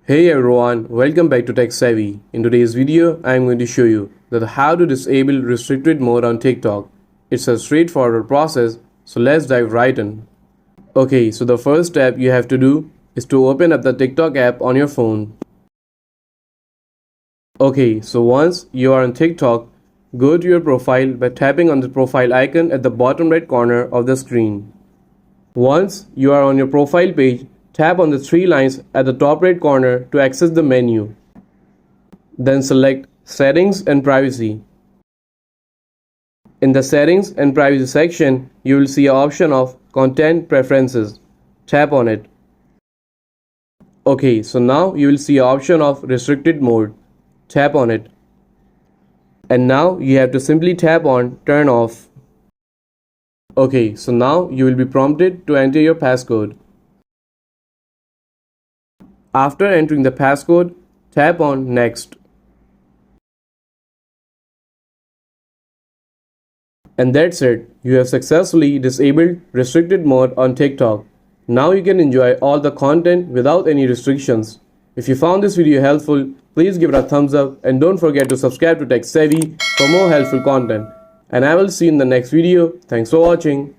Hey everyone, welcome back to Tech Savvy. In today's video, I am going to show you that how to disable restricted mode on TikTok. It's a straightforward process, so let's dive right in. Okay, so the first step you have to do is to open up the TikTok app on your phone. Okay, so once you are on TikTok, go to your profile by tapping on the profile icon at the bottom right corner of the screen. Once you are on your profile page, tap on the three lines at the top right corner to access the menu. Then select Settings and Privacy. In the Settings and Privacy section, you will see an option of Content Preferences. Tap on it. Okay, so now you will see an option of Restricted Mode. Tap on it. And now you have to simply tap on Turn Off. Okay, so now you will be prompted to enter your passcode. After entering the passcode, tap on Next. And that's it. You have successfully disabled restricted mode on TikTok. Now you can enjoy all the content without any restrictions. If you found this video helpful, please give it a thumbs up and don't forget to subscribe to Tech Savvy for more helpful content. And I will see you in the next video. Thanks for watching.